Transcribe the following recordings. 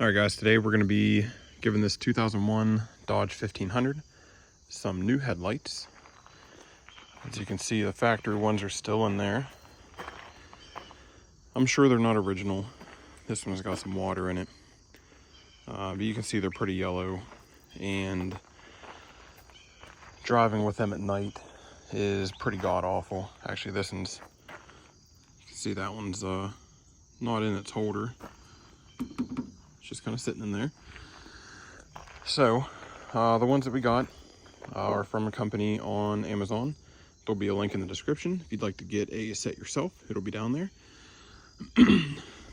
All right, guys, today we're going to be giving this 2001 Dodge 1500 some new headlights. As you can see, the factory ones are still in there. I'm sure they're not original. This one's got some water in it. But you can see they're pretty yellow, and driving with them at night is pretty god-awful. Actually, this one's, you can see that one's not in its holder. It's just kind of sitting in there. So, the ones that we got are from a company on Amazon. There'll be a link in the description. If you'd like to get a set yourself, it'll be down there.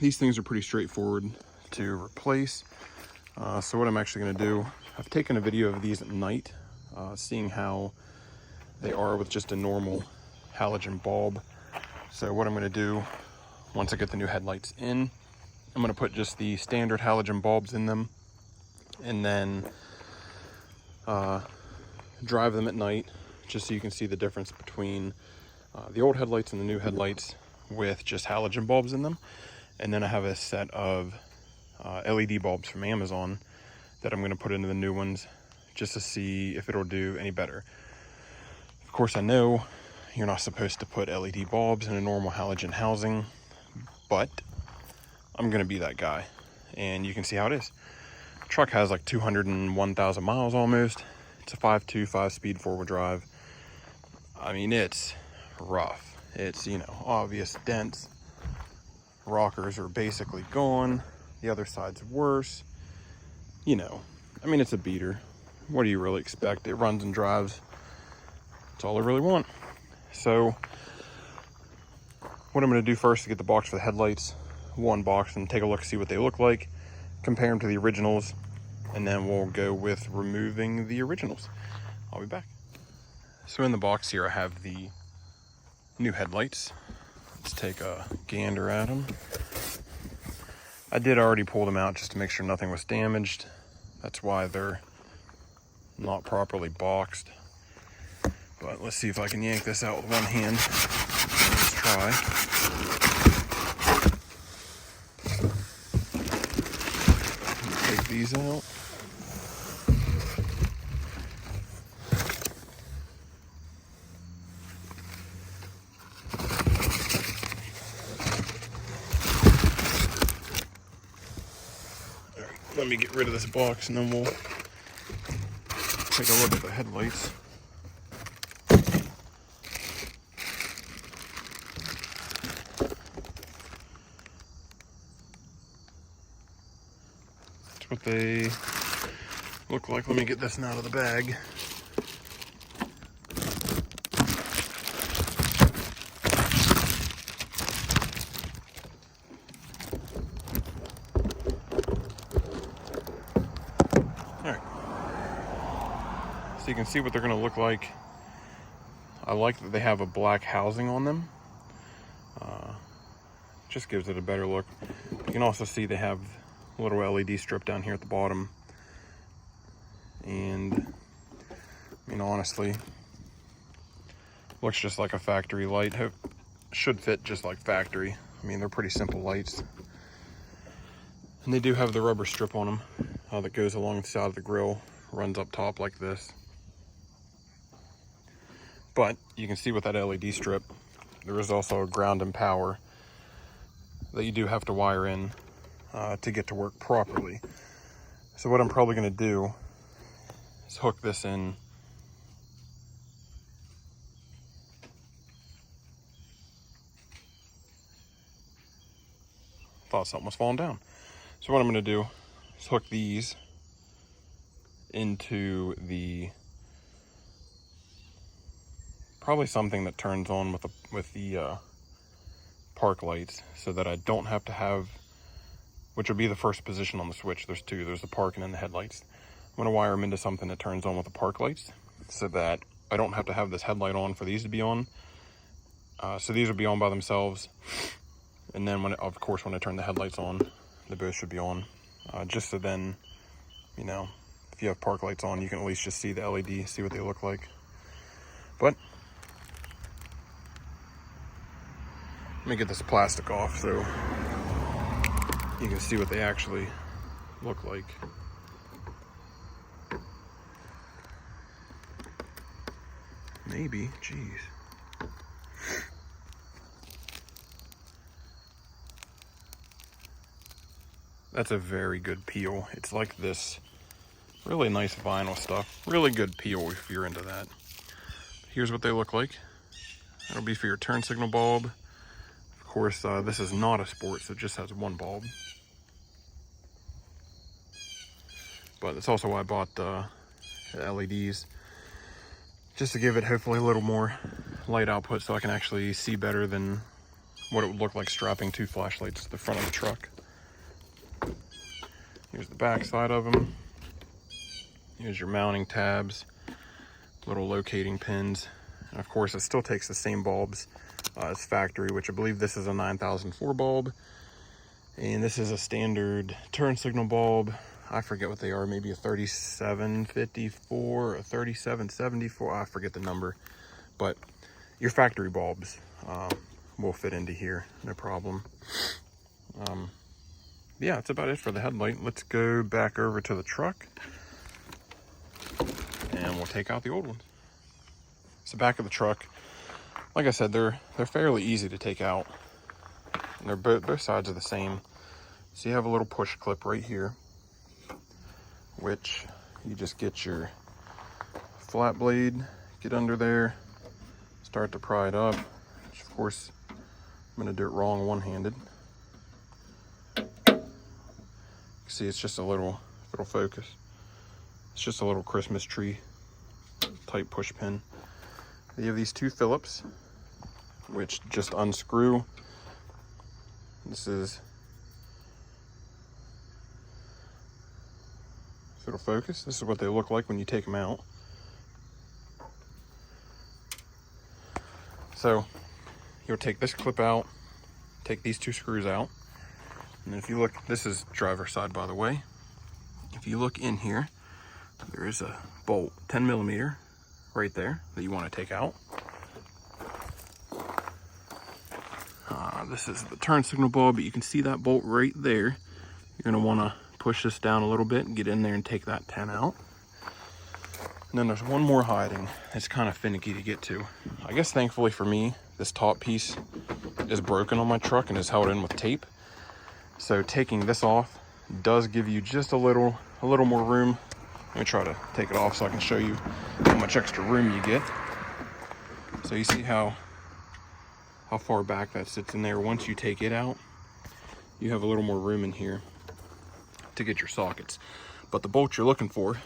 These things are pretty straightforward to replace. So what I'm actually going to do, I've taken a video of these at night, seeing how they are with just a normal halogen bulb. So what I'm going to do, once I get the new headlights in, I'm going to put just the standard halogen bulbs in them, and then drive them at night, just so you can see the difference between the old headlights and the new headlights with just halogen bulbs in them. And then I have a set of LED bulbs from Amazon that I'm going to put into the new ones, just to see if it'll do any better. Of course, I know you're not supposed to put LED bulbs in a normal halogen housing, but I'm going to be that guy, and you can see how it is. The truck has like 201,000 miles almost. It's a 5.2 5-speed four-wheel drive. I mean, it's rough. It's, you know, obvious dents. Rockers are basically gone. The other side's worse. You know, I mean, it's a beater. What do you really expect? It runs and drives. That's all I really want. So what I'm going to do first to get the box for the headlights, one box, and take a look, see what they look like, compare them to the originals, and then we'll go with removing the originals. I'll be back. So in the box here I have the new headlights. Let's take a gander at them. I did already pull them out just to make sure nothing was damaged. That's why they're not properly boxed. But let's see if I can yank this out with one hand. Let's try. Take these out. Let me get rid of this box, and then we'll take a look at the headlights. That's what they look like. Let me get this out of the bag. So you can see what they're going to look like. I like that they have a black housing on them. Just gives it a better look. You can also see they have a little LED strip down here at the bottom. And, I mean, honestly, looks just like a factory light. Should fit just like factory. I mean, they're pretty simple lights. And they do have the rubber strip on them that goes along the side of the grill, runs up top like this. But you can see with that LED strip, there is also a ground and power that you do have to wire in to get to work properly. So what I'm probably going to do is hook this in thought something was falling down. So what I'm going to do is hook these into the probably something that turns on with the park lights, so that I don't have to have, which will be the first position on the switch. There's two. There's the park and then the headlights. I'm going to wire them into something that turns on with the park lights, so that I don't have to have this headlight on for these to be on. So these will be on by themselves, and then of course when I turn the headlights on, they both should be on. Just so then, you know, if you have park lights on, you can at least just see the LED, see what they look like. But let me get this plastic off so you can see what they actually look like. Maybe, geez. That's a very good peel. It's like this really nice vinyl stuff. Really good peel if you're into that. Here's what they look like. That'll be for your turn signal bulb. Of course, this is not a sport, so it just has one bulb. But that's also why I bought the LEDs. Just to give it hopefully a little more light output so I can actually see better than what it would look like strapping two flashlights to the front of the truck. Here's the back side of them. Here's your mounting tabs, little locating pins. And of course, it still takes the same bulbs as factory, which I believe this is a 9004 bulb. And this is a standard turn signal bulb. I forget what they are, maybe a 3754 or a 3774. I forget the number, but your factory bulbs will fit into here, no problem. Yeah, that's about it for the headlight. Let's go back over to the truck and we'll take out the old ones. So back of the truck, like I said, they're fairly easy to take out. And they're both sides are the same. So you have a little push clip right here, which you just get your flat blade, get under there, start to pry it up, which of course I'm gonna do it wrong one-handed. See, it's just a little, if it'll focus, it's just a little Christmas tree type push pin. You have these two Phillips, which just unscrew. This is, if it'll focus, this is what they look like when you take them out. So you'll take this clip out, take these two screws out, and if you look, this is driver's side, by the way. If you look in here, there is a bolt, 10 millimeter, right there that you want to take out. This is the turn signal bulb, but you can see that bolt right there. You're going to want to push this down a little bit and get in there and take that 10 out. And then there's one more hiding. It's kind of finicky to get to. I guess thankfully for me, this top piece is broken on my truck and is held in with tape. So taking this off does give you just a little more room. Let me try to take it off so I can show you how much extra room you get. So you see how far back that sits in there. Once you take it out, you have a little more room in here to get your sockets. But the bolt you're looking for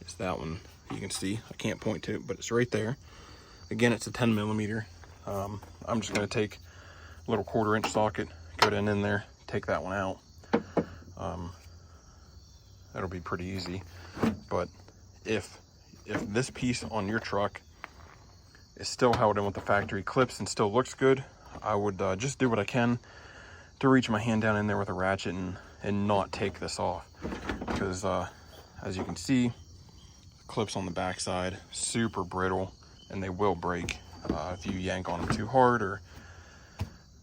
is that one. You can see, I can't point to it, but it's right there. Again, it's a 10 millimeter. I'm just gonna take a little 1/4 inch socket, go down in there, take that one out. That'll be pretty easy. But if this piece on your truck is still held in with the factory clips and still looks good, I would just do what I can to reach my hand down in there with a ratchet and not take this off. Because as you can see, the clips on the back side, super brittle, and they will break if you yank on them too hard, or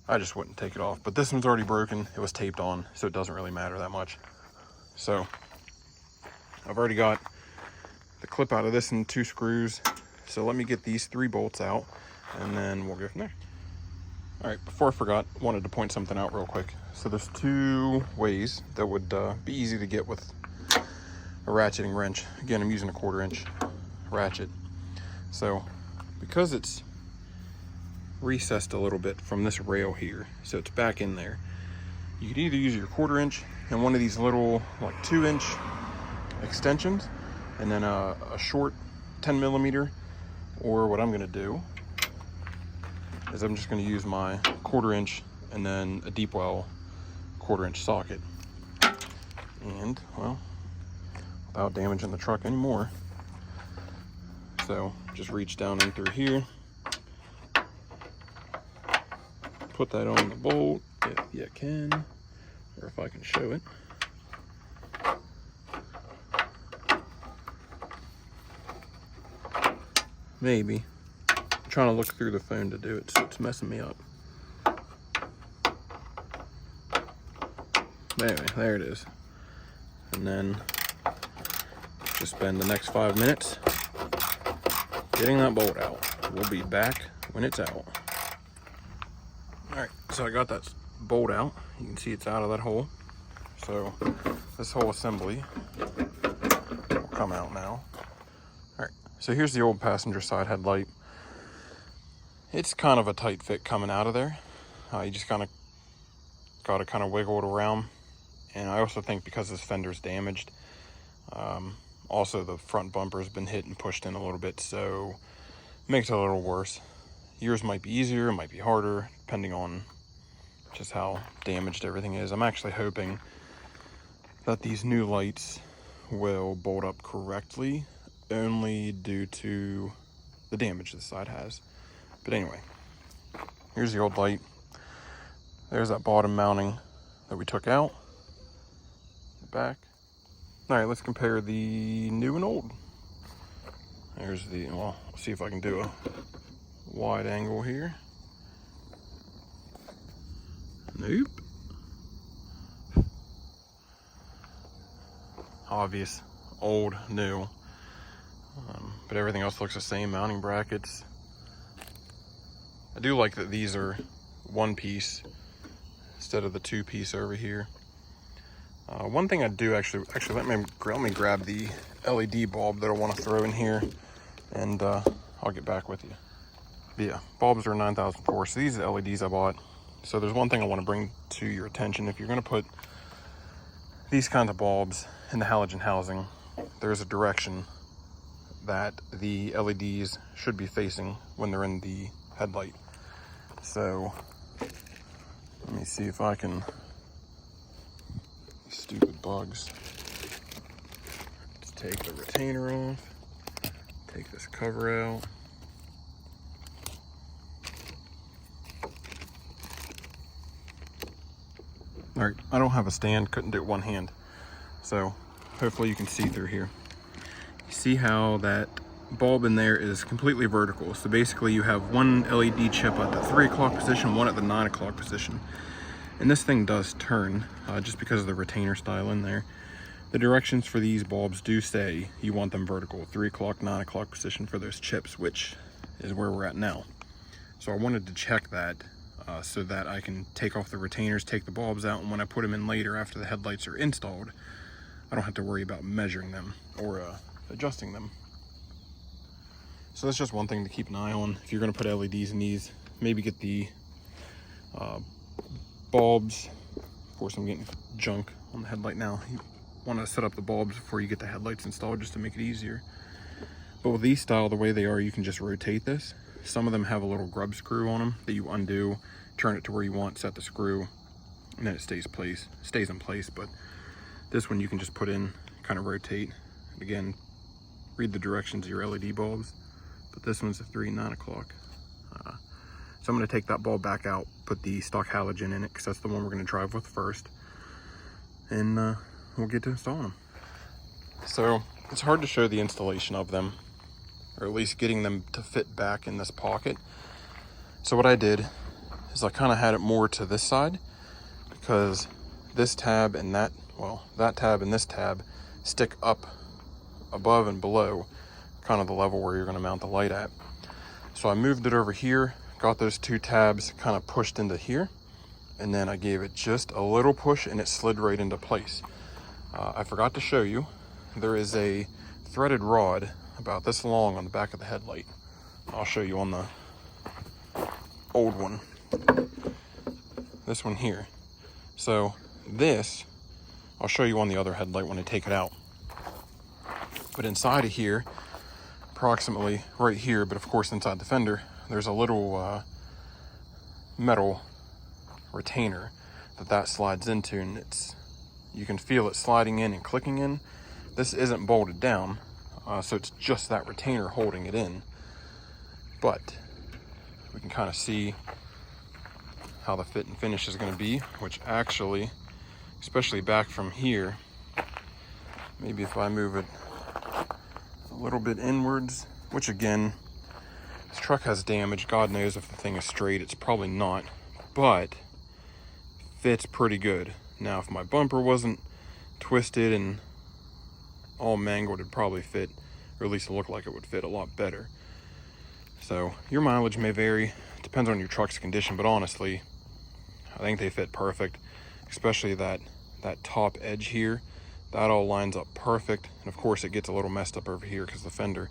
I just wouldn't take it off. But this one's already broken, it was taped on, so it doesn't really matter that much. So I've already got the clip out of this and 2 screws. So let me get these 3 bolts out and then we'll go from there. All right, before I forgot, I wanted to point something out real quick. So there's 2 ways that would be easy to get with a ratcheting wrench. Again, I'm using a 1/4 inch ratchet. So because it's recessed a little bit from this rail here, so it's back in there, you could either use your 1/4 inch and one of these little like 2 inch extensions, and then a short 10 millimeter, or what I'm gonna do is I'm just gonna use my 1/4 inch and then a deep well 1/4 inch socket. And well, without damaging the truck anymore, so just reach down in through here, put that on the bolt if you can, or if I can show it. Maybe. I'm trying to look through the phone to do it, so it's messing me up. Anyway, there it is. and then just spend the next 5 minutes getting that bolt out. We'll be back when it's out. All right, so I got that bolt out. You can see it's out of that hole. So this whole assembly will come out now. All right, so here's the old passenger side headlight. It's kind of a tight fit coming out of there. You just got to kind of wiggle it around. And I also think because this fender's damaged, also the front bumper's been hit and pushed in a little bit, so it makes it a little worse. Yours might be easier, it might be harder, depending on just how damaged everything is. I'm actually hoping that these new lights will bolt up correctly, only due to the damage this side has. But anyway, here's the old light. There's that bottom mounting that we took out. The back. All right, let's compare the new and old. There's the, well, let's see if I can do a wide angle here. Nope. Obvious, old, new. But everything else looks the same. Mounting brackets. I do like that these are one piece instead of the two piece over here. One thing I do actually let me grab the LED bulb that I want to throw in here, and I'll get back with you. But yeah, bulbs are 9004. So these are the LEDs I bought. So there's one thing I want to bring to your attention. If you're going to put these kinds of bulbs in the halogen housing, there's a direction that the LEDs should be facing when they're in the headlight. So let me see if I can, stupid bugs. Let's take the retainer off, take this cover out. All right, I don't have a stand, couldn't do it one hand. So hopefully you can see through here. You see how that bulb in there is completely vertical. So basically you have one LED chip at the 3 o'clock position, one at the 9 o'clock position. And this thing does turn just because of the retainer style in there. The directions for these bulbs do say you want them vertical, 3 o'clock, 9 o'clock position for those chips, which is where we're at now. So I wanted to check that so that I can take off the retainers, take the bulbs out, and when I put them in later after the headlights are installed, I don't have to worry about measuring them or adjusting them. So that's just one thing to keep an eye on. If you're going to put LEDs in these, maybe get the bulbs. Of course, I'm getting junk on the headlight now. You want to set up the bulbs before you get the headlights installed just to make it easier. But with these style, the way they are, you can just rotate this. Some of them have a little grub screw on them that you undo, turn it to where you want, set the screw, and then it stays in place. But this one you can just put in, kind of rotate. Again, read the directions of your LED bulbs. But this one's a 3, 9 o'clock. So I'm going to take that bulb back out, put the stock halogen in it, because that's the one we're going to drive with first. And we'll get to installing them. So it's hard to show the installation of them, or at least getting them to fit back in this pocket. So what I did is I kind of had it more to this side, because this tab and that tab and this tab stick up above and below kind of the level where you're going to mount the light at. So I moved it over here, got those two tabs kind of pushed into here, and then I gave it just a little push and it slid right into place. I forgot to show you, there is a threaded rod about this long on the back of the headlight. I'll show you on the old one. This one here. So this, I'll show you on the other headlight when I take it out. But inside of here, approximately right here, but of course inside the fender, there's a little metal retainer that slides into, and you can feel it sliding in and clicking in. This isn't bolted down, so it's just that retainer holding it in. But we can kind of see how the fit and finish is going to be, which actually, especially back from here, maybe if I move it a little bit inwards, which again, this truck has damage. God knows if the thing is straight, it's probably not, but fits pretty good. Now, if my bumper wasn't twisted and all mangled, it'd probably fit, or at least look like it would fit a lot better. So your mileage may vary, it depends on your truck's condition, but honestly, I think they fit perfect, especially that top edge here. That all lines up perfect, and of course it gets a little messed up over here because the fender,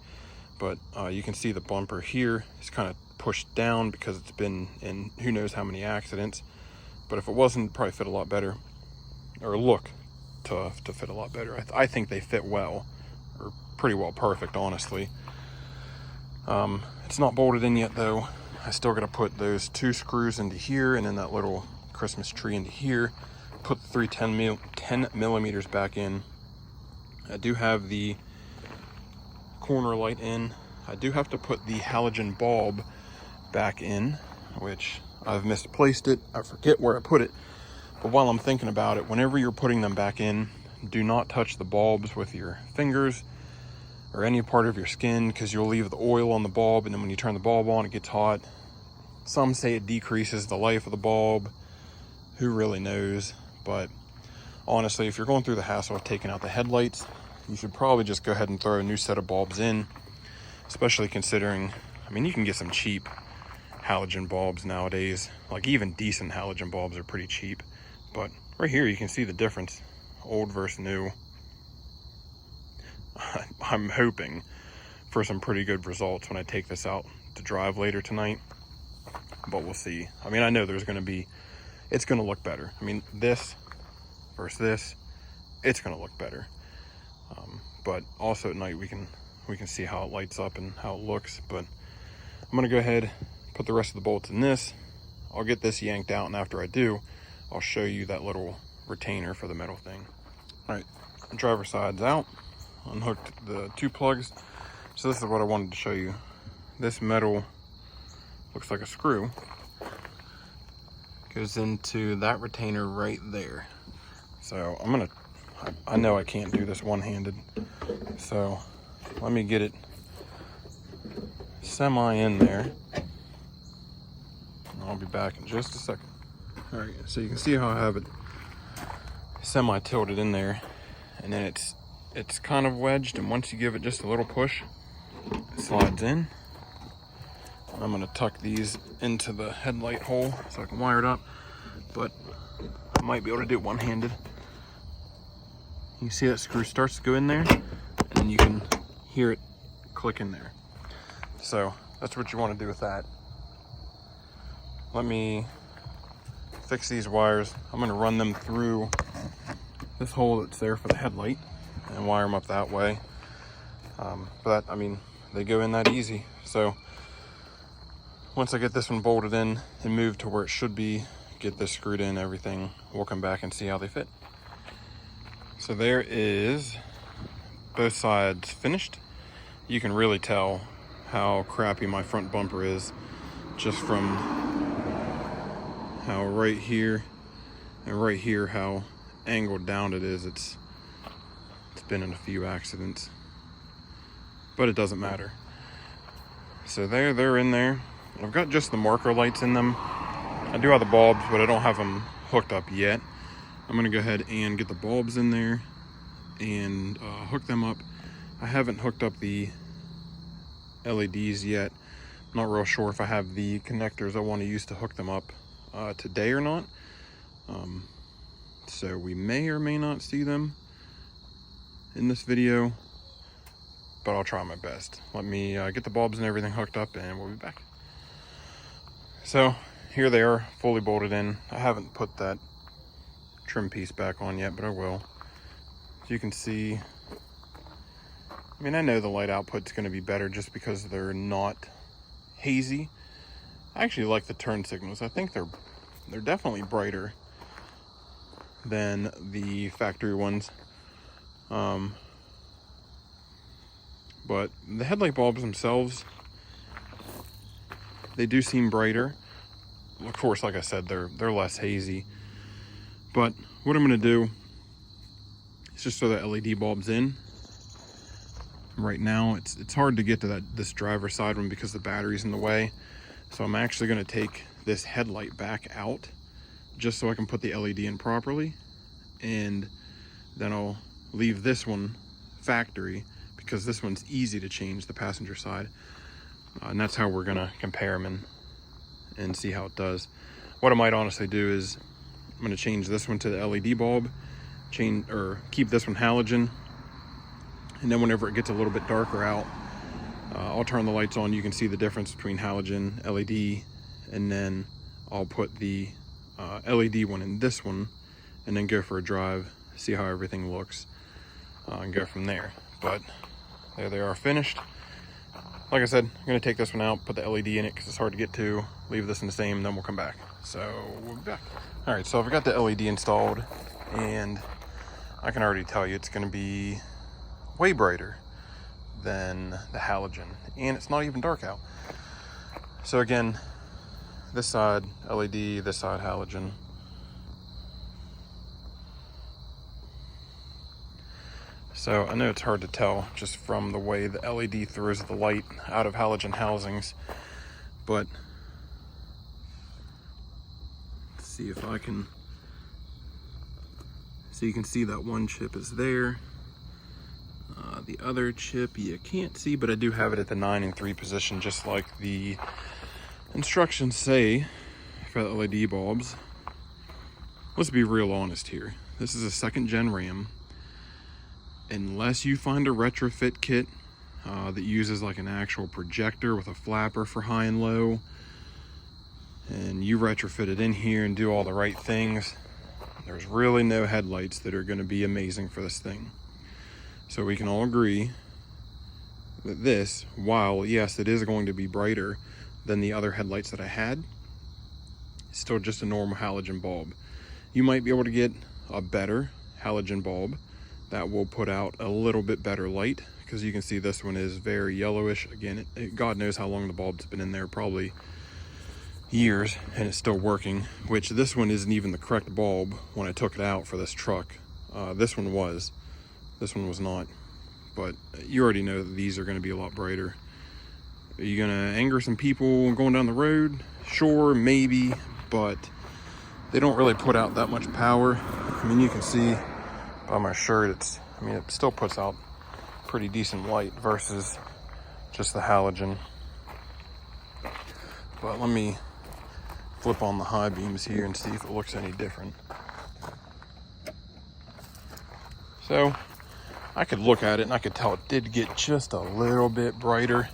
but you can see the bumper here is kind of pushed down because it's been in who knows how many accidents. But if it wasn't, it'd probably fit a lot better, or look to fit a lot better. I think they fit well, or pretty well perfect, honestly. It's not bolted in yet though. I still got to put those 2 screws into here, and then that little Christmas tree into here. Put the 3 10 millimeters back in. I do have the corner light in. I do have to put the halogen bulb back in, which I've misplaced it. I forget where I put it. But while I'm thinking about it, whenever you're putting them back in, do not touch the bulbs with your fingers or any part of your skin, because you'll leave the oil on the bulb, and then when you turn the bulb on, it gets hot. Some say it decreases the life of the bulb. Who really knows? But honestly, if you're going through the hassle of taking out the headlights, you should probably just go ahead and throw a new set of bulbs in, especially considering, I mean, you can get some cheap halogen bulbs nowadays. Like, even decent halogen bulbs are pretty cheap. But right here you can see the difference, old versus new. I'm hoping for some pretty good results when I take this out to drive later tonight, but we'll see. I mean, I know there's going to be, it's going to look better. I mean, this versus this, it's going to look better. But also at night we can see how it lights up and how it looks. But I'm going to go ahead, put the rest of the bolts in this. I'll get this yanked out, and after I do, I'll show you that little retainer for the metal thing. All right, driver side's out. Unhooked the 2 plugs. So this is what I wanted to show you. This metal looks like a screw. Goes into that retainer right there. So I know I can't do this one-handed. So let me get it semi in there. I'll be back in just a second. All right, so you can see how I have it semi-tilted in there, and then it's kind of wedged, and once you give it just a little push, it slides in. I'm gonna tuck these into the headlight hole so I can wire it up, but I might be able to do it one-handed. You can see that screw starts to go in there, and then you can hear it click in there. So that's what you want to do with that. Let me fix these wires. I'm going to run them through this hole that's there for the headlight and wire them up that way. But I mean, they go in that easy. So once I get this one bolted in and moved to where it should be, get this screwed in, everything, we'll come back and see how they fit. So there is both sides finished. You can really tell how crappy my front bumper is just from how right here and right here how angled down it is. It's been in a few accidents, but it doesn't matter. So they're in there. I've got just the marker lights in them. I do have the bulbs, but I don't have them hooked up yet. I'm gonna go ahead and get the bulbs in there and hook them up. I haven't hooked up the LEDs yet. I'm not real sure if I have the connectors I want to use to hook them up today or not. So we may or may not see them in this video, but I'll try my best. Let me get the bulbs and everything hooked up, and we'll be back. So here they are, fully bolted in. I haven't put that trim piece back on yet, but I will. As you can see, I mean, I know the light output's going to be better just because they're not hazy. I actually like the turn signals. I think they're definitely brighter than the factory ones. But the headlight bulbs themselves, they do seem brighter. Of course, like I said, they're less hazy. But what I'm going to do is just throw the LED bulbs in. Right now, it's hard to get to this driver's side one because the battery's in the way. So I'm actually going to take this headlight back out just so I can put the LED in properly. And then I'll leave this one factory because this one's easy to change, the passenger side. And that's how we're gonna compare them and see how it does. What I might honestly do is I'm gonna change this one to the LED bulb, keep this one halogen, and then whenever it gets a little bit darker out, I'll turn the lights on. You can see the difference between halogen, LED, and then I'll put the LED one in this one, and then go for a drive, see how everything looks, and go from there. But there they are, finished. Like I said, I'm gonna take this one out, put the LED in it because it's hard to get to, leave this in the same, then we'll come back. So we'll be back. All right, so I've got the LED installed, and I can already tell you it's gonna be way brighter than the halogen, and it's not even dark out. So again, this side LED, this side halogen. So I know it's hard to tell just from the way the LED throws the light out of halogen housings, but let's see if I can, so you can see that one chip is there. The other chip you can't see, but I do have it at the 9 and 3 position, just like the instructions say for the LED bulbs. Let's be real honest here. This is a 2nd gen RAM. Unless you find a retrofit kit that uses like an actual projector with a flapper for high and low, and you retrofit it in here and do all the right things, there's really no headlights that are going to be amazing for this thing. So we can all agree that this, while yes, it is going to be brighter than the other headlights that I had, it's still just a normal halogen bulb. You might be able to get a better halogen bulb that will put out a little bit better light, because you can see this one is very yellowish. Again, God knows how long the bulb's been in there, probably years, and it's still working, which this one isn't even the correct bulb when I took it out for this truck. This one was not, but you already know that these are going to be a lot brighter. Are you going to anger some people going down the road? Sure, maybe, but they don't really put out that much power. I mean, you can see by my shirt, it still puts out pretty decent light versus just the halogen. But let me flip on the high beams here and see if it looks any different. So I could look at it and I could tell it did get just a little bit brighter,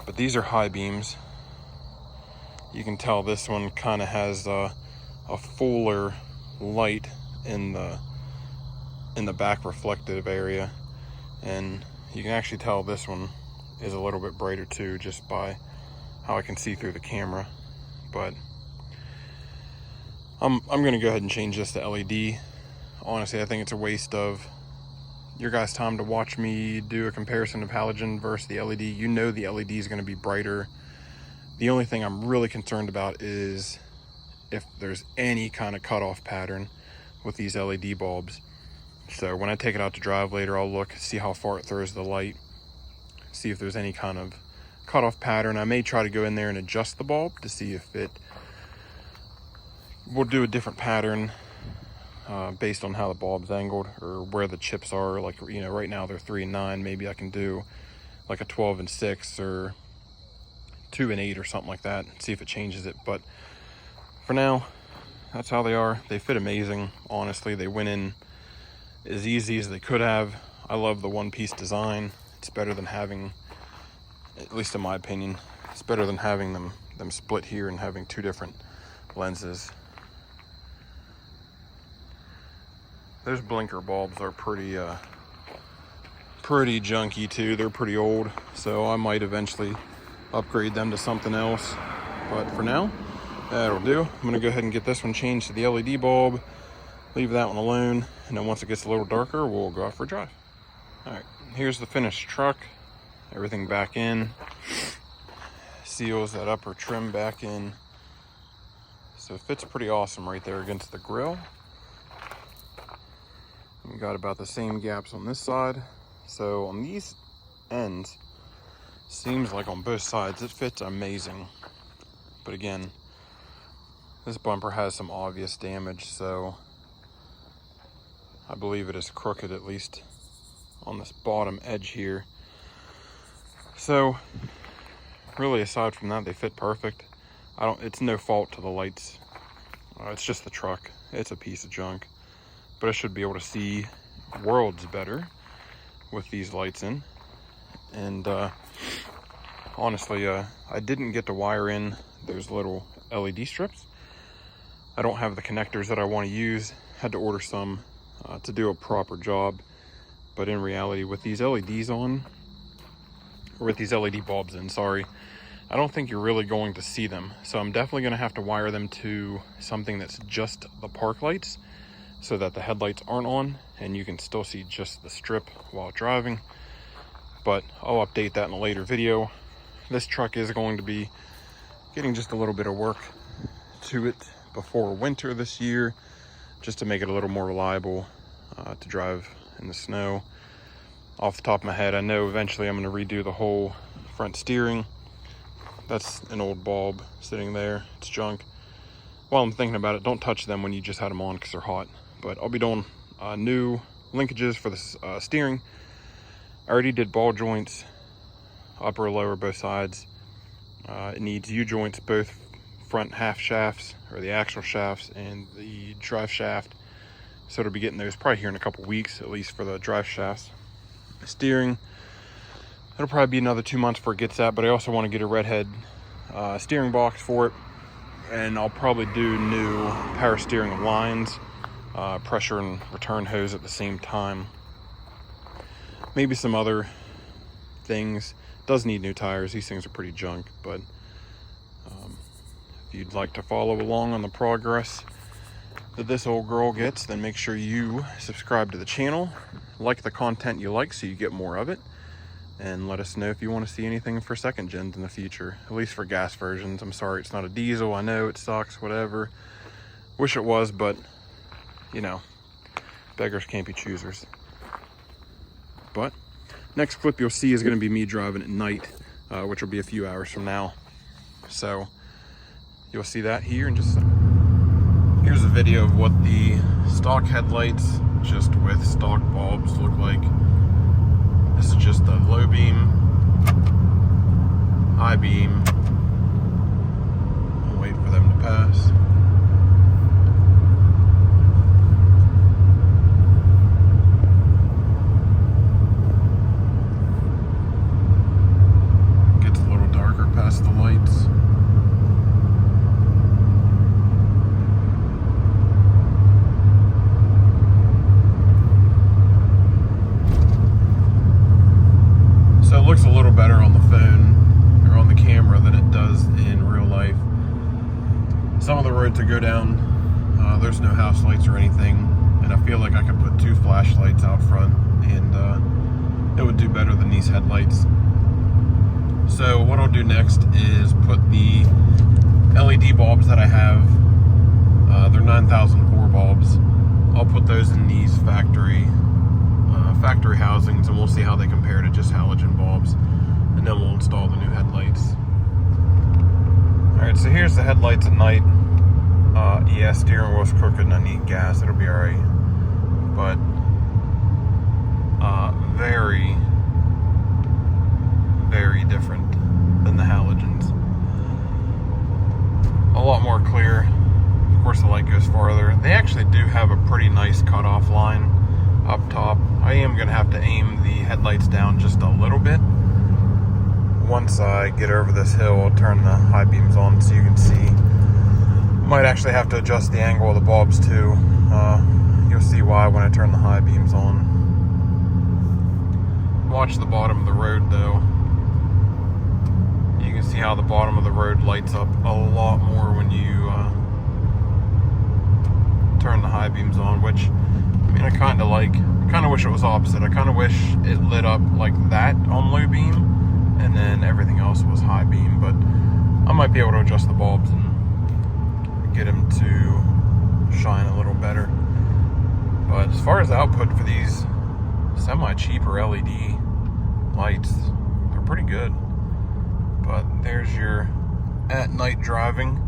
but these are high beams. You can tell this one kind of has a fuller light in the back reflective area, and you can actually tell this one is a little bit brighter too, just by how I can see through the camera. But I'm gonna go ahead and change this to LED. Honestly, I think it's a waste of your guys' time to watch me do a comparison of halogen versus the LED. You know the LED is going to be brighter. The only thing I'm really concerned about is if there's any kind of cutoff pattern with these LED bulbs. So when I take it out to drive later, I'll look, see how far it throws the light, see if there's any kind of cutoff pattern. I may try to go in there and adjust the bulb to see if it will do a different pattern based on how the bulb's angled or where the chips are. Like, you know, right now they're 3 and 9. Maybe I can do like a 12 and 6 or 2 and 8 or something like that, see if it changes it. But for now, that's how they are. They fit amazing. Honestly, they went in as easy as they could have. I love the one-piece design. It's better than having, at least in my opinion, it's better than having them split here and having 2 different lenses. Those blinker bulbs are pretty junky too. They're pretty old, so I might eventually upgrade them to something else. But for now, that'll do. I'm gonna go ahead and get this one changed to the LED bulb, leave that one alone, and then once it gets a little darker, we'll go out for a drive. All right, here's the finished truck. Everything back in. Seals, that upper trim back in. So it fits pretty awesome right there against the grill. We got about the same gaps on this side. So on these ends, seems like on both sides it fits amazing. But again, this bumper has some obvious damage, so I believe it is crooked, at least on this bottom edge here. So really, aside from that, they fit perfect. It's no fault to the lights. It's just the truck. It's a piece of junk, but I should be able to see worlds better with these lights in. And honestly, I didn't get to wire in those little LED strips. I don't have the connectors that I want to use. Had to order some to do a proper job. But in reality, with these LEDs on, or with these LED bulbs in, sorry, I don't think you're really going to see them. So I'm definitely going to have to wire them to something that's just the park lights so that the headlights aren't on and you can still see just the strip while driving. But I'll update that in a later video. This truck is going to be getting just a little bit of work to it before winter this year, just to make it a little more reliable to drive in the snow. Off the top of my head, I know eventually I'm going to redo the whole front steering. That's an old bulb sitting there. It's junk. While I'm thinking about it, don't touch them when you just had them on because they're hot. But I'll be doing new linkages for the steering. I already did ball joints, upper and lower, both sides. It needs U-joints, both front half shafts, or the axle shafts, and the drive shaft. So it'll be getting those probably here in a couple weeks, at least for the drive shafts. Steering, it'll probably be another 2 months before it gets that, but I also want to get a redhead steering box for it. And I'll probably do new power steering lines, pressure and return hose at the same time. Maybe some other things. Does need new tires. These things are pretty junk, but if you'd like to follow along on the progress that this old girl gets, then make sure you subscribe to the channel, like the content you like so you get more of it, and let us know if you want to see anything for second gens in the future, at least for gas versions. I'm sorry it's not a diesel. I know it sucks, whatever. Wish it was, but you know, beggars can't be choosers. But next clip you'll see is going to be me driving at night, which will be a few hours from now. So you'll see that here in just a second. Here's a video of what the stock headlights, just with stock bulbs, look like. This is just the low beam, high beam. I'll wait for them to pass. Gets a little darker past the lights. So it looks a little better on the phone or on the camera than it does in real life. Some of the roads I go down, there's no house lights or anything, and I feel like I could put 2 flashlights out front and it would do better than these headlights. So what I'll do next is put the LED bulbs that I have, they're 9004 bulbs. I'll put those in these factory housings, and we'll see how they compare to just halogen bulbs, and then we'll install the new headlights. Alright, so here's the headlights at night. Yeah, steering wheel's crooked and I need gas. It'll be alright. But very, very different than the halogens. A lot more clear. Of course the light goes farther. They actually do have a pretty nice cutoff line up top. I am going to have to aim the headlights down just a little bit. Once I get over this hill, I'll turn the high beams on so you can see. Might actually have to adjust the angle of the bulbs too. You'll see why when I turn the high beams on. Watch the bottom of the road though. You can see how the bottom of the road lights up a lot more when you turn the high beams on, which, I mean, I kind of like. I kind of wish it was opposite. I kind of wish it lit up like that on low beam and then everything else was high beam, but I might be able to adjust the bulbs and get them to shine a little better. But as far as the output for these semi-cheaper LED lights, they're pretty good. But there's your at night driving.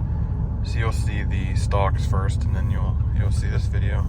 So you'll see the stocks first and then you'll see this video.